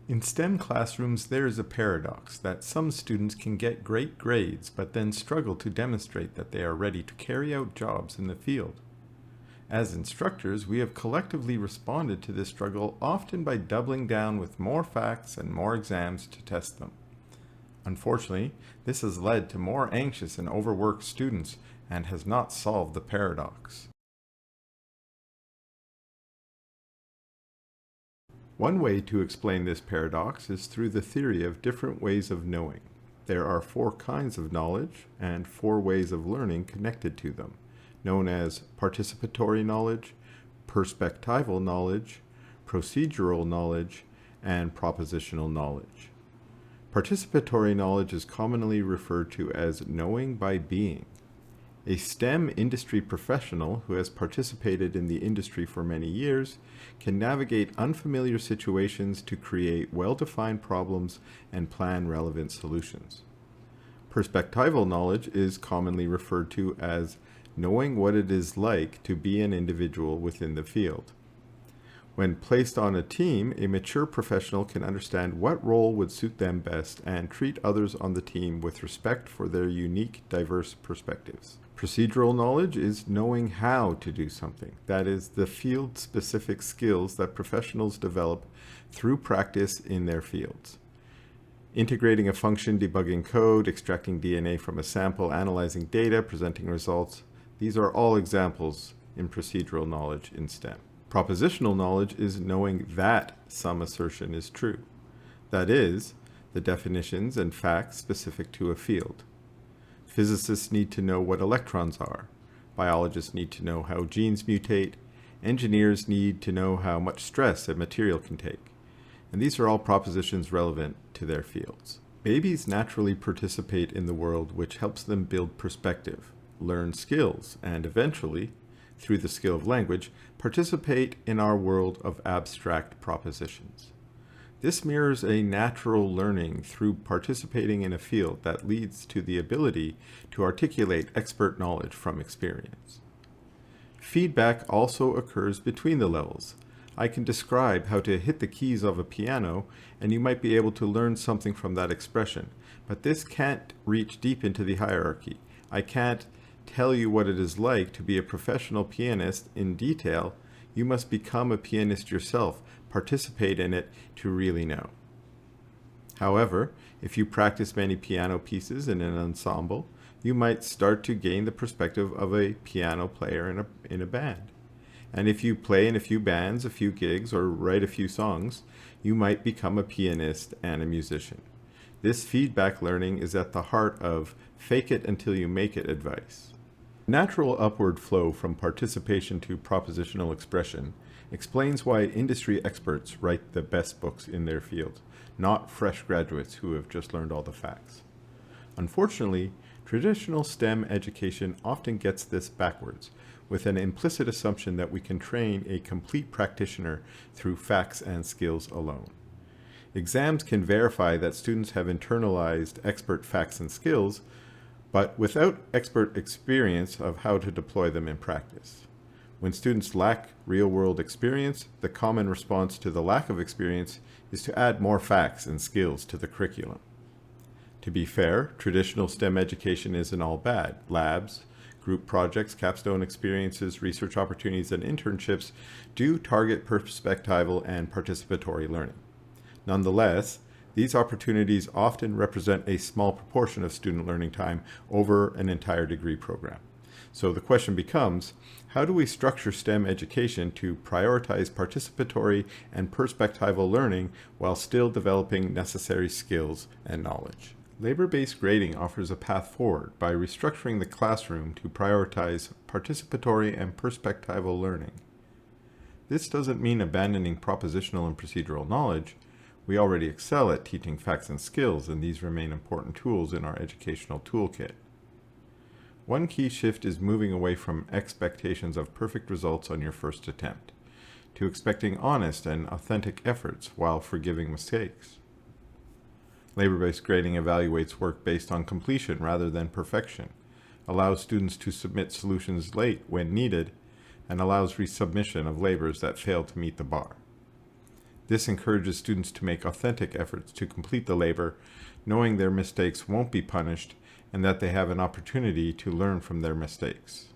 In STEM classrooms, there is a paradox that some students can get great grades but then struggle to demonstrate that they are ready to carry out jobs in the field. As instructors, we have collectively responded to this struggle often by doubling down with more facts and more exams to test them. Unfortunately, this has led to more anxious and overworked students and has not solved the paradox. One way to explain this paradox is through the theory of different ways of knowing. There are 4 kinds of knowledge and 4 ways of learning connected to them, known as participatory knowledge, perspectival knowledge, procedural knowledge, and propositional knowledge. Participatory knowledge is commonly referred to as knowing by being. A STEM industry professional who has participated in the industry for many years can navigate unfamiliar situations to create well-defined problems and plan relevant solutions. Perspectival knowledge is commonly referred to as knowing what it is like to be an individual within the field. When placed on a team, a mature professional can understand what role would suit them best and treat others on the team with respect for their unique, diverse perspectives. Procedural knowledge is knowing how to do something. That is, the field-specific skills that professionals develop through practice in their fields. Integrating a function, debugging code, extracting DNA from a sample, analyzing data, presenting results. These are all examples in procedural knowledge in STEM. Propositional knowledge is knowing that some assertion is true. That is, the definitions and facts specific to a field. Physicists need to know what electrons are. Biologists need to know how genes mutate. Engineers need to know how much stress a material can take. And these are all propositions relevant to their fields. Babies naturally participate in the world, which helps them build perspective, learn skills, and eventually, through the skill of language, participate in our world of abstract propositions. This mirrors a natural learning through participating in a field that leads to the ability to articulate expert knowledge from experience. Feedback also occurs between the levels. I can describe how to hit the keys of a piano, and you might be able to learn something from that expression, but this can't reach deep into the hierarchy. I can't tell you what it is like to be a professional pianist in detail. You must become a pianist yourself, participate in it to really know. However, if you practice many piano pieces in an ensemble, you might start to gain the perspective of a piano player in a band. And if you play in a few bands, a few gigs, or write a few songs, you might become a pianist and a musician. This feedback learning is at the heart of fake it until you make it advice. Natural upward flow from participation to propositional expression explains why industry experts write the best books in their field, not fresh graduates who have just learned all the facts. Unfortunately, traditional STEM education often gets this backwards, with an implicit assumption that we can train a complete practitioner through facts and skills alone. Exams can verify that students have internalized expert facts and skills, but without expert experience of how to deploy them in practice. When students lack real-world experience, the common response to the lack of experience is to add more facts and skills to the curriculum. To be fair, traditional STEM education isn't all bad. Labs, group projects, capstone experiences, research opportunities, and internships do target perspectival and participatory learning. Nonetheless, these opportunities often represent a small proportion of student learning time over an entire degree program. So the question becomes, how do we structure STEM education to prioritize participatory and perspectival learning while still developing necessary skills and knowledge? Labor-based grading offers a path forward by restructuring the classroom to prioritize participatory and perspectival learning. This doesn't mean abandoning propositional and procedural knowledge. We already excel at teaching facts and skills, and these remain important tools in our educational toolkit. One key shift is moving away from expectations of perfect results on your first attempt, to expecting honest and authentic efforts while forgiving mistakes. Labor-based grading evaluates work based on completion rather than perfection, allows students to submit solutions late when needed, and allows resubmission of labors that fail to meet the bar. This encourages students to make authentic efforts to complete the labor, knowing their mistakes won't be punished and that they have an opportunity to learn from their mistakes.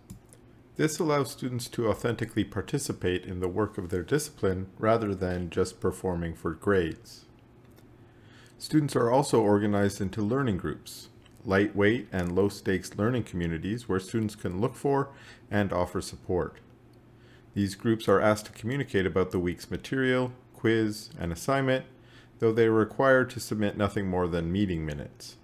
This allows students to authentically participate in the work of their discipline rather than just performing for grades. Students are also organized into learning groups, lightweight and low-stakes learning communities where students can look for and offer support. These groups are asked to communicate about the week's material, quiz, and assignment, though they are required to submit nothing more than meeting minutes.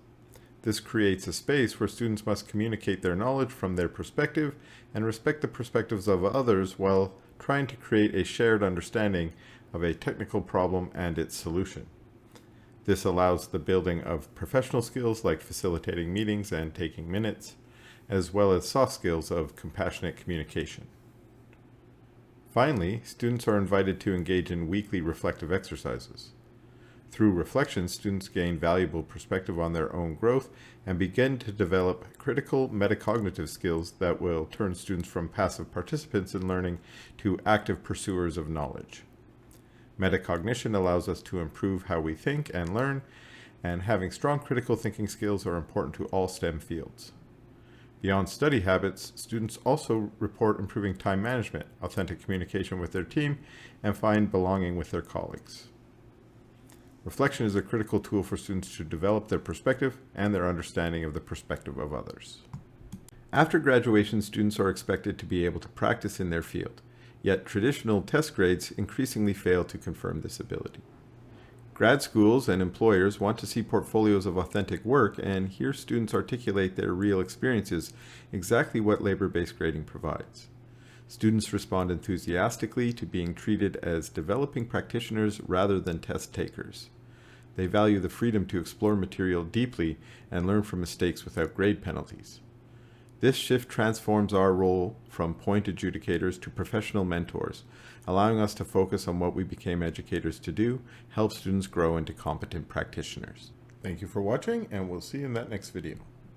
This creates a space where students must communicate their knowledge from their perspective and respect the perspectives of others while trying to create a shared understanding of a technical problem and its solution. This allows the building of professional skills like facilitating meetings and taking minutes, as well as soft skills of compassionate communication. Finally, students are invited to engage in weekly reflective exercises. Through reflection, students gain valuable perspective on their own growth and begin to develop critical metacognitive skills that will turn students from passive participants in learning to active pursuers of knowledge. Metacognition allows us to improve how we think and learn, and having strong critical thinking skills are important to all STEM fields. Beyond study habits, students also report improving time management, authentic communication with their team, and find belonging with their colleagues. Reflection is a critical tool for students to develop their perspective and their understanding of the perspective of others. After graduation, students are expected to be able to practice in their field, yet traditional test grades increasingly fail to confirm this ability. Grad schools and employers want to see portfolios of authentic work and hear students articulate their real experiences, exactly what labor-based grading provides. Students respond enthusiastically to being treated as developing practitioners rather than test takers. They value the freedom to explore material deeply and learn from mistakes without grade penalties. This shift transforms our role from point adjudicators to professional mentors, allowing us to focus on what we became educators to do, help students grow into competent practitioners. Thank you for watching, and we'll see you in that next video.